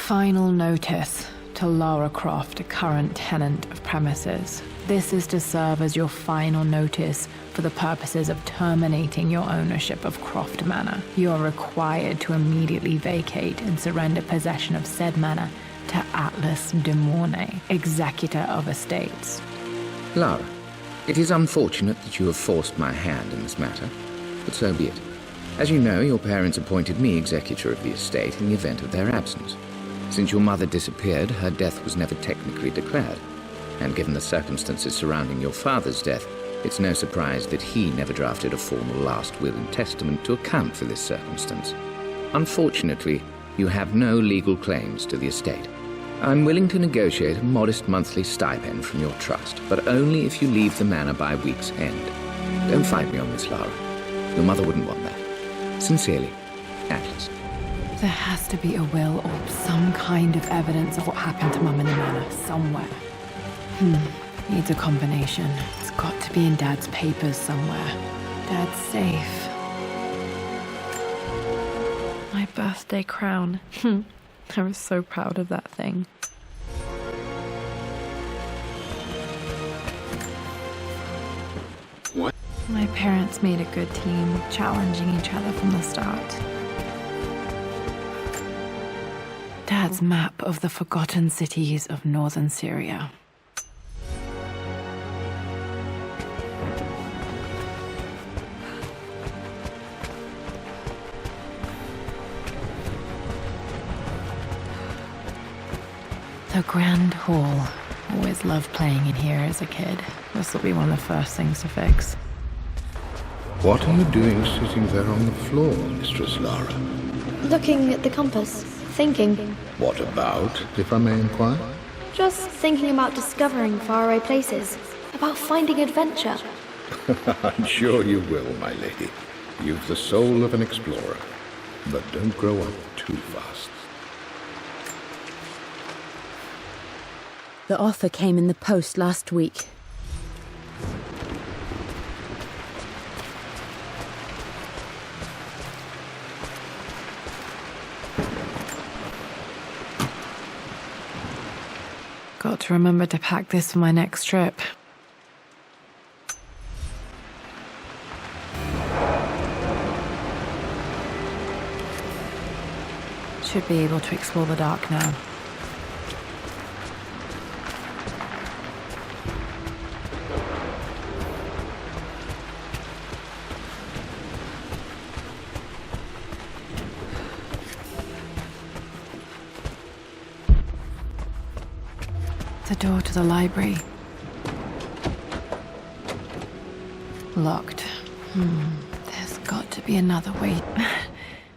Final notice to Lara Croft, a current tenant of premises. This is to serve as your final notice for the purposes of terminating your ownership of Croft Manor. You are required to immediately vacate and surrender possession of said manor to Atlas de Mornay, executor of estates. Lara, it is unfortunate that you have forced my hand in this matter, but so be it. As you know, your parents appointed me executor of the estate in the event of their absence. Since your mother disappeared, her death was never technically declared. And given the circumstances surrounding your father's death, it's no surprise that he never drafted a formal last will and testament to account for this circumstance. Unfortunately, you have no legal claims to the estate. I'm willing to negotiate a modest monthly stipend from your trust, but only if you leave the manor by week's end. Don't fight me on this, Lara. Your mother wouldn't want that. Sincerely, Atlas. There has to be a will or some kind of evidence of what happened to Mum in the manor somewhere. Needs a combination. It's got to be in Dad's papers somewhere. Dad's safe. My birthday crown. I was so proud of that thing. What? My parents made a good team, challenging each other from the start. Dad's map of the forgotten cities of northern Syria. The Grand Hall. Always loved playing in here as a kid. This will be one of the first things to fix. What are you doing sitting there on the floor, Mistress Lara? Looking at the compass, thinking. What about, if I may inquire? Just thinking about discovering faraway places, about finding adventure. I'm sure you will, my lady. You've the soul of an explorer. But don't grow up too fast. The offer came in the post last week. Got to remember to pack this for my next trip. Should be able to explore the dark now. The door to the library. Locked. There's got to be another way.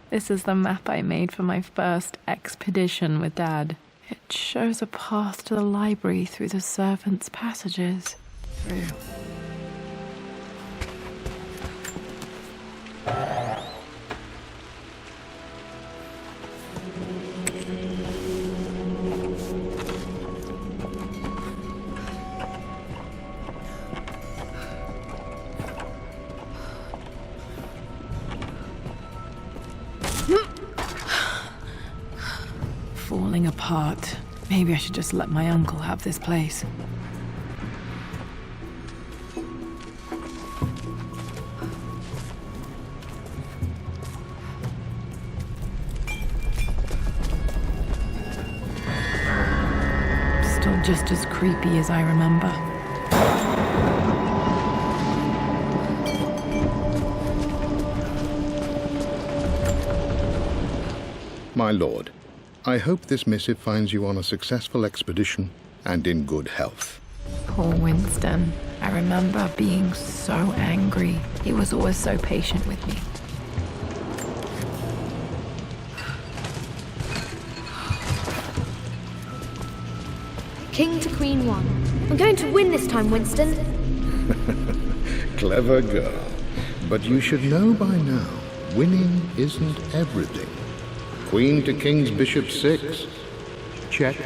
This is the map I made for my first expedition with Dad. It shows a path to the library through the servants' passages. Through. Falling apart. Maybe I should just let my uncle have this place. Still just as creepy as I remember. My lord, I hope this missive finds you on a successful expedition and in good health. Poor Winston. I remember being so angry. He was always so patient with me. King to Queen 1. I'm going to win this time, Winston. Clever girl. But you should know by now, winning isn't everything. Queen to King's Bishop 6. Check.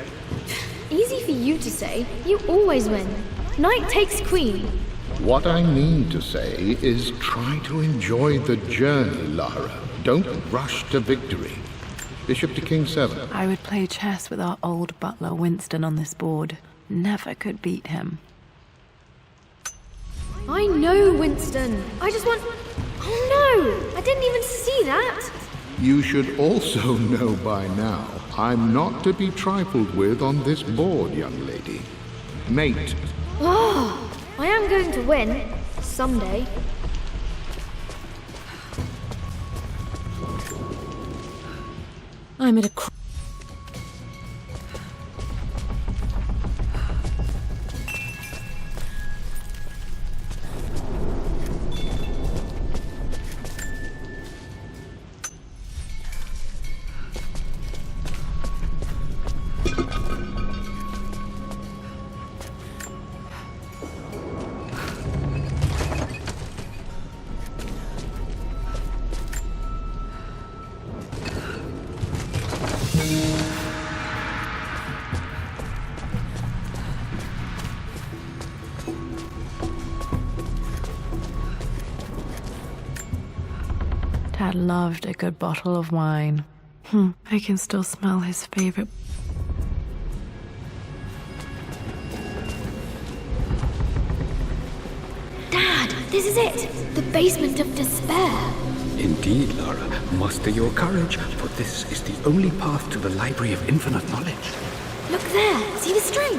Easy for you to say. You always win. Knight takes queen. What I mean to say is try to enjoy the journey, Lara. Don't rush to victory. Bishop to king 7. I would play chess with our old butler Winston on this board. Never could beat him. I know, Winston. I just want... Oh no! I didn't even see that! You should also know by now, I'm not to be trifled with on this board, young lady. Mate. Oh, I am going to win. Someday. I'm at a Dad loved a good bottle of wine. I can still smell his favorite. Dad, this is it! The basement of despair! Indeed, Lara. Muster your courage, for this is the only path to the Library of Infinite Knowledge. Look there! See the string?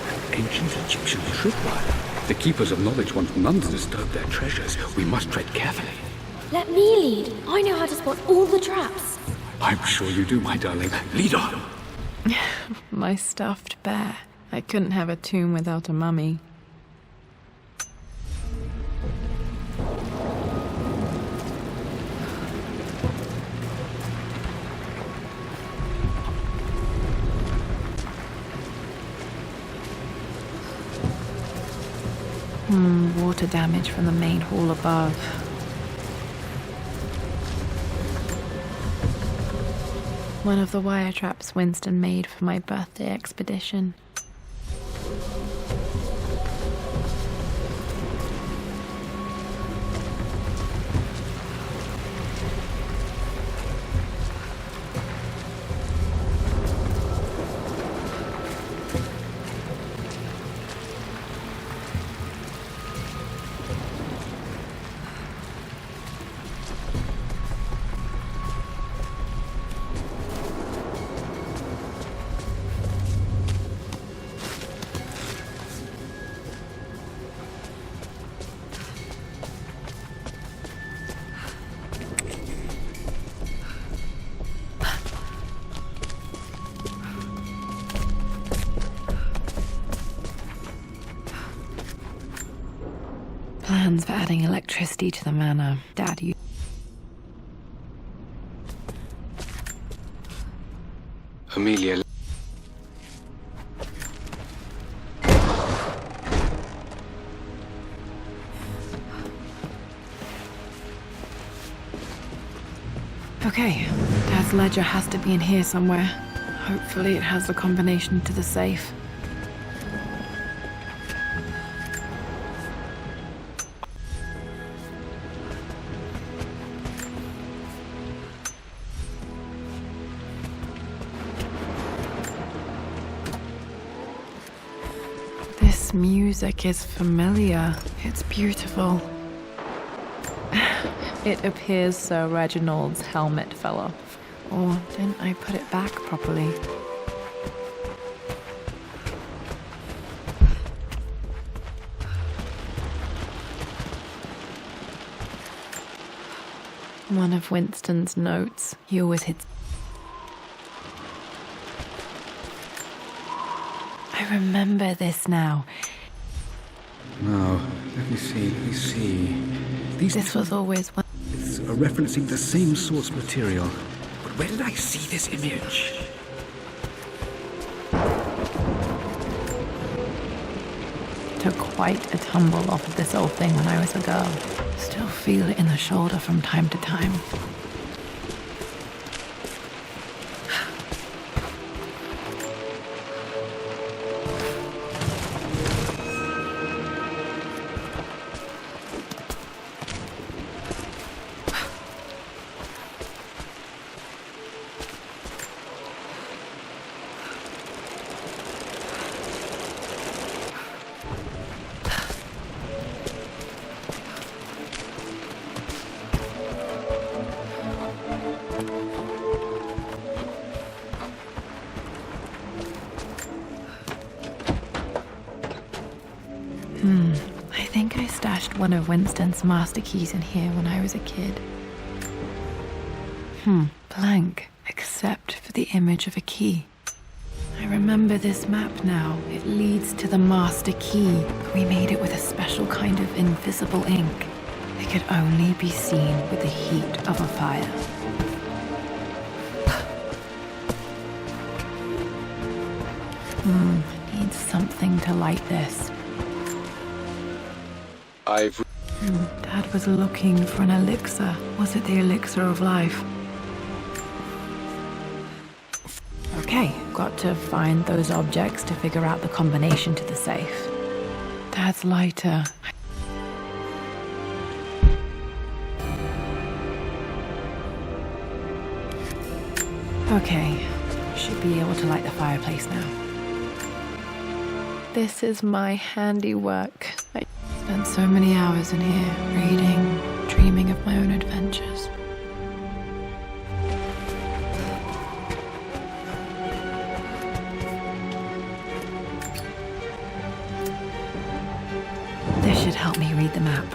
An ancient Egyptian tripwire. The keepers of knowledge want none to disturb their treasures. We must tread carefully. Let me lead. I know how to spot all the traps. I'm sure you do, my darling. Lead on! My stuffed bear. I couldn't have a tomb without a mummy. Water damage from the main hall above. One of the wire traps Winston made for my birthday expedition. Plans for adding electricity to the manor. Dad, you... Amelia. Okay, Dad's ledger has to be in here somewhere. Hopefully it has the combination to the safe. This music is familiar. It's beautiful. It appears Sir Reginald's helmet fell off. Or didn't I put it back properly? One of Winston's notes. He always hits. I remember this now. Now, let me see. This was always one. It's referencing the same source material. But where did I see this image? Took quite a tumble off of this old thing when I was a girl. Still feel it in the shoulder from time to time. I think I stashed one of Winston's master keys in here when I was a kid. Blank, except for the image of a key. I remember this map now. It leads to the master key. We made it with a special kind of invisible ink. It could only be seen with the heat of a fire. Needs something to light this. Dad was looking for an elixir. Was it the elixir of life? Okay, got to find those objects to figure out the combination to the safe. Dad's lighter. Okay, should be able to light the fireplace now. This is my handiwork. I spent so many hours in here, reading, dreaming of my own adventures. This should help me read the map.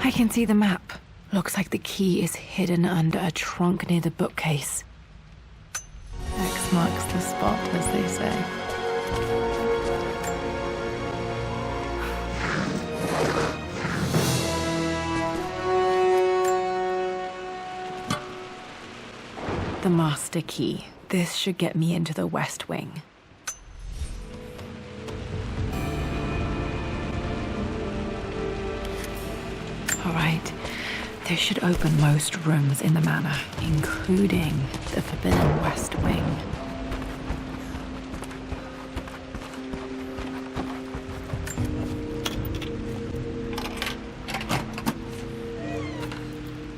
I can see the map. Looks like the key is hidden under a trunk near the bookcase. X marks the spot, as they say. The master key. This should get me into the West Wing. All right. This should open most rooms in the manor, including the Forbidden West Wing.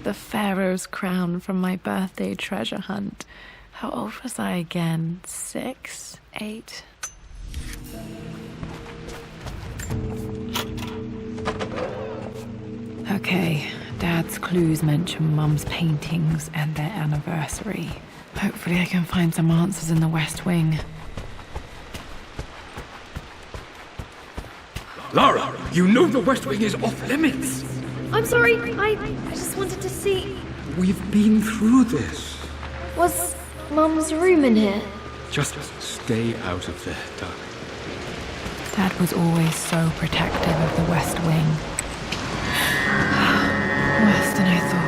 The Pharaoh's crown from my birthday treasure hunt. How old was I again? 6? 8? Okay, Dad's clues mention Mum's paintings and their anniversary. Hopefully I can find some answers in the West Wing. Lara, you know the West Wing is off limits. I'm sorry, I just wanted to see... We've been through this. Was Mum's room in here? Just stay out of there, darling. Dad was always so protective of the West Wing. Worse than I thought.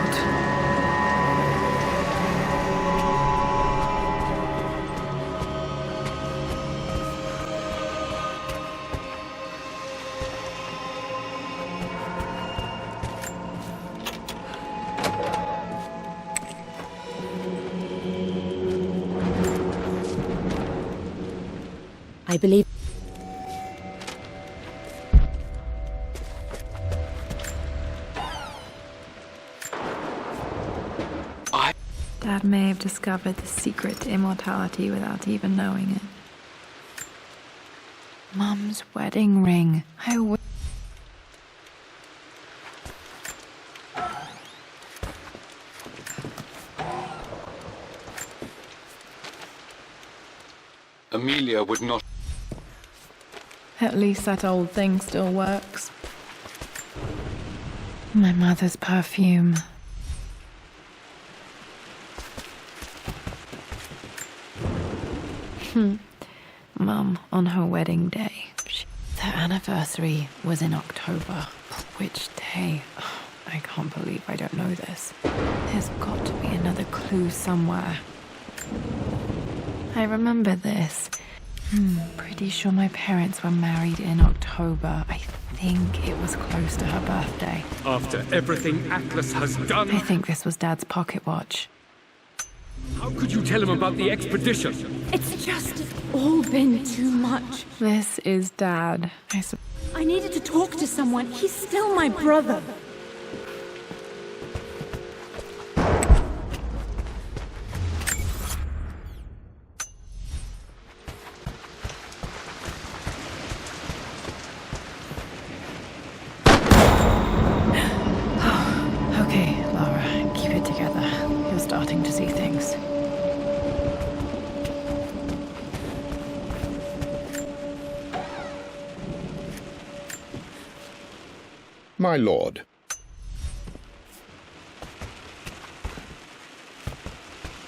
I believe... Dad may have discovered the secret to immortality without even knowing it. Mum's wedding ring. Amelia would not... At least that old thing still works. My mother's perfume. Mum, on her wedding day. Their anniversary was in October. Which day? Oh, I can't believe I don't know this. There's got to be another clue somewhere. I remember this. Pretty sure my parents were married in October. I think it was close to her birthday. After everything Atlas has done... I think this was Dad's pocket watch. How could you tell him about the expedition? It's just all been too much. This is Dad. I needed to talk to someone. He's still my brother. Okay, Lara, keep it together. You're starting to see things. My lord.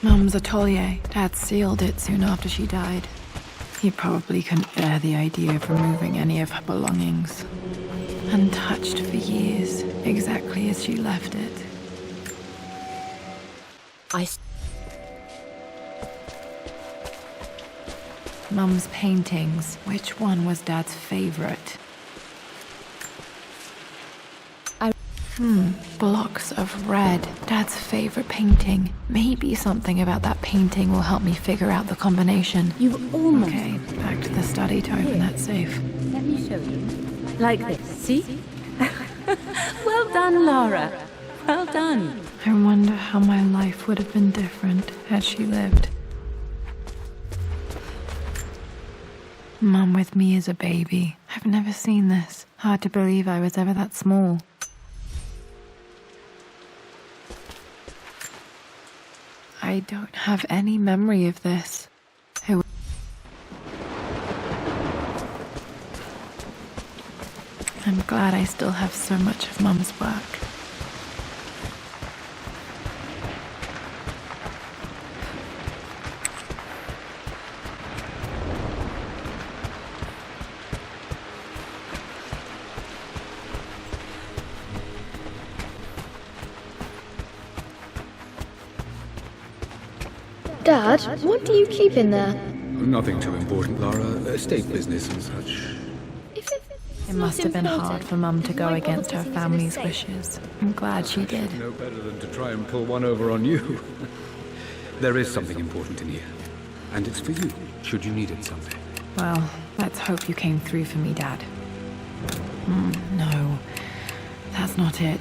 Mum's atelier. Dad sealed it soon after she died. He probably couldn't bear the idea of removing any of her belongings. Untouched for years, exactly as she left it. Mum's paintings. Which one was Dad's favorite? Blocks of red. Dad's favorite painting. Maybe something about that painting will help me figure out the combination. You've almost... Okay, back to the study to open that safe. Let me show you. Like this, see? Well done, Lara. Well done. I wonder how my life would have been different had she lived. Mum with me as a baby. I've never seen this. Hard to believe I was ever that small. I don't have any memory of this. I'm glad I still have so much of Mum's work. Dad, what do you keep in there? Nothing too important, Lara. Estate business and such. It must have been hard for Mum to go against her family's wishes. I'm glad she did. No better than to try and pull one over on you. There is something important in here. And it's for you, should you need it someday. Well, let's hope you came through for me, Dad. No, that's not it.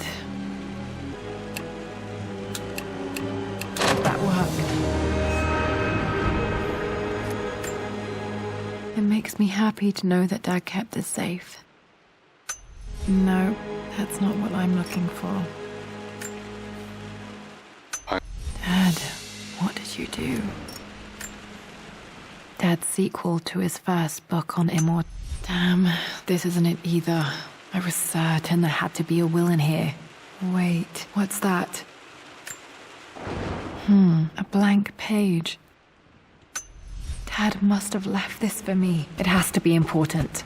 That worked. It makes me happy to know that Dad kept it safe. No, that's not what I'm looking for. Dad, what did you do? Dad's sequel to his first book on immortality. Damn, this isn't it either. I was certain there had to be a will in here. Wait, what's that? A blank page. Dad must have left this for me. It has to be important.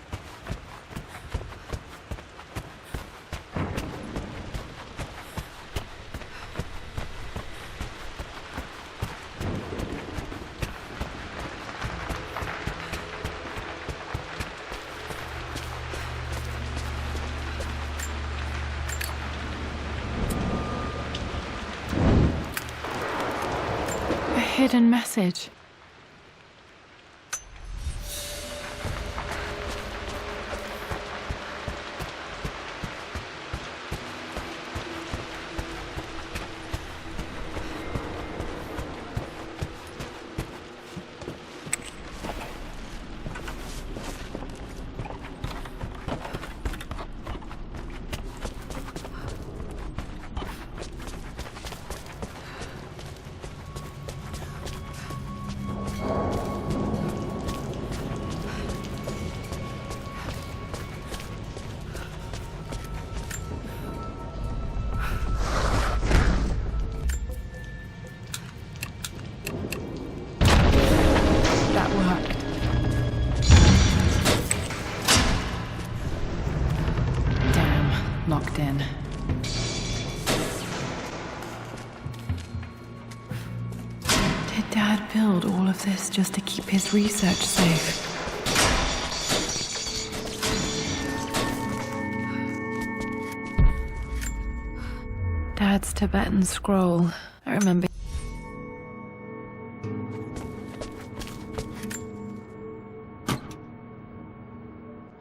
A hidden message. That worked. Damn, locked in. Did Dad build all of this just to keep his research safe? Dad's Tibetan scroll. I remember.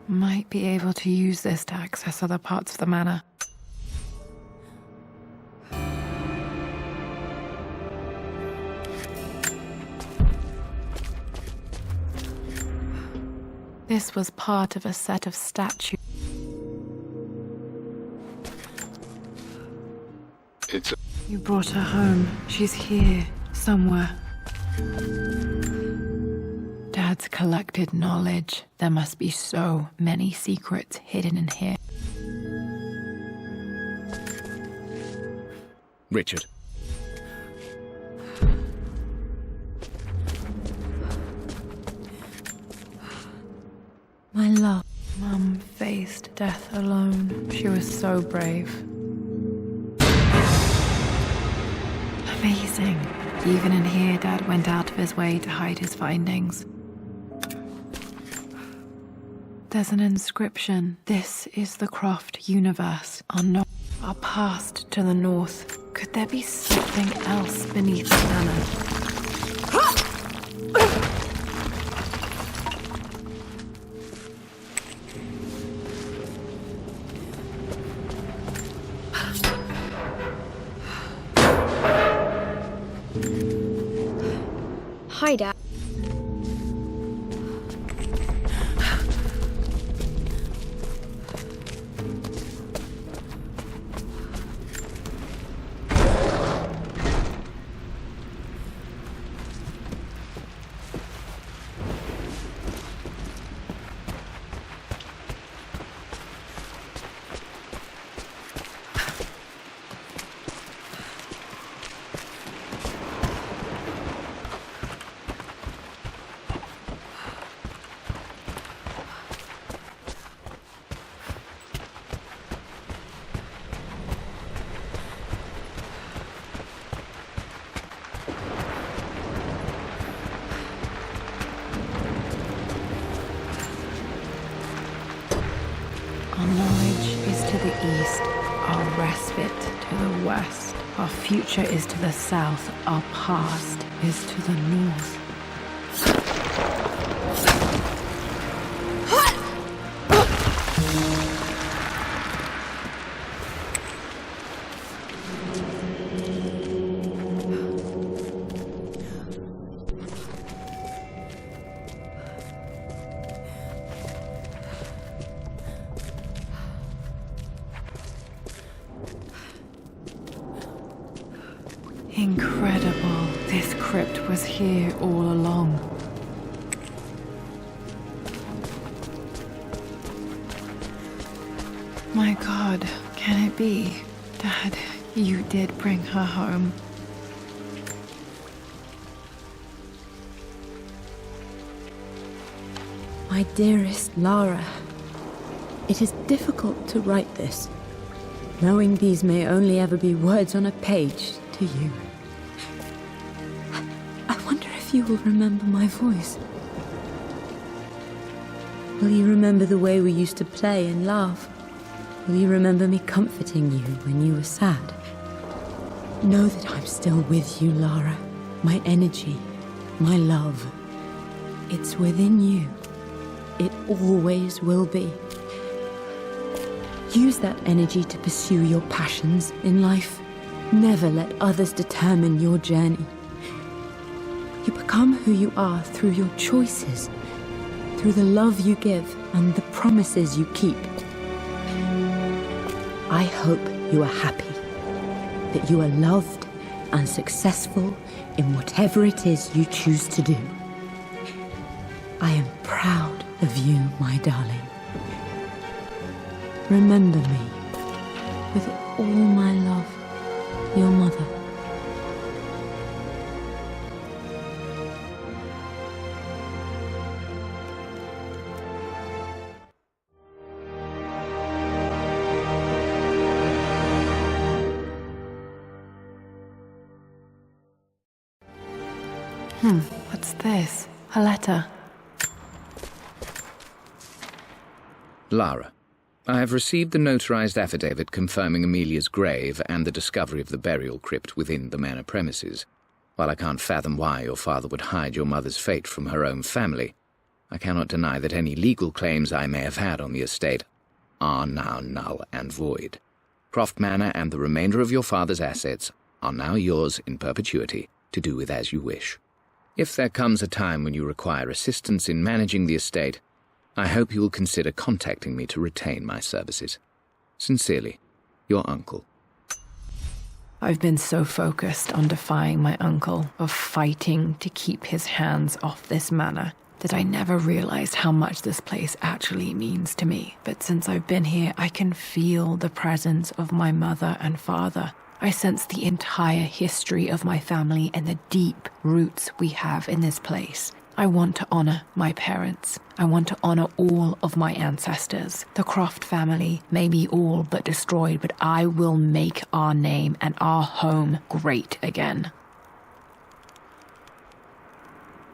Might be able to use this to access other parts of the manor. This was part of a set of statues. You brought her home. She's here, somewhere. Dad's collected knowledge. There must be so many secrets hidden in here. Richard. My love. Mum faced death alone. She was so brave. Amazing. Even in here, Dad went out of his way to hide his findings. There's an inscription. This is the Croft universe. Our past to the north. Could there be something else beneath the manor? Hi, Dad. Our knowledge is to the east, our respite to the west. Our future is to the south, our past is to the north. Incredible. This crypt was here all along. My God, can it be? Dad, you did bring her home. My dearest Lara, it is difficult to write this, knowing these may only ever be words on a page to you. I wonder if you will remember my voice. Will you remember the way we used to play and laugh? Will you remember me comforting you when you were sad? Know that I'm still with you, Lara. My energy, my love. It's within you. It always will be. Use that energy to pursue your passions in life. Never let others determine your journey. You become who you are through your choices, through the love you give and the promises you keep. I hope you are happy, that you are loved and successful in whatever it is you choose to do. I am proud of you, my darling. Remember me, with all my love, your mother. What's this? A letter. Lara, I have received the notarized affidavit confirming Amelia's grave and the discovery of the burial crypt within the manor premises. While I can't fathom why your father would hide your mother's fate from her own family, I cannot deny that any legal claims I may have had on the estate are now null and void. Croft Manor and the remainder of your father's assets are now yours in perpetuity to do with as you wish. If there comes a time when you require assistance in managing the estate, I hope you will consider contacting me to retain my services. Sincerely, your uncle. I've been so focused on defying my uncle, of fighting to keep his hands off this manor, that I never realized how much this place actually means to me. But since I've been here, I can feel the presence of my mother and father. I sense the entire history of my family and the deep roots we have in this place. I want to honor my parents. I want to honor all of my ancestors. The Croft family may be all but destroyed, but I will make our name and our home great again.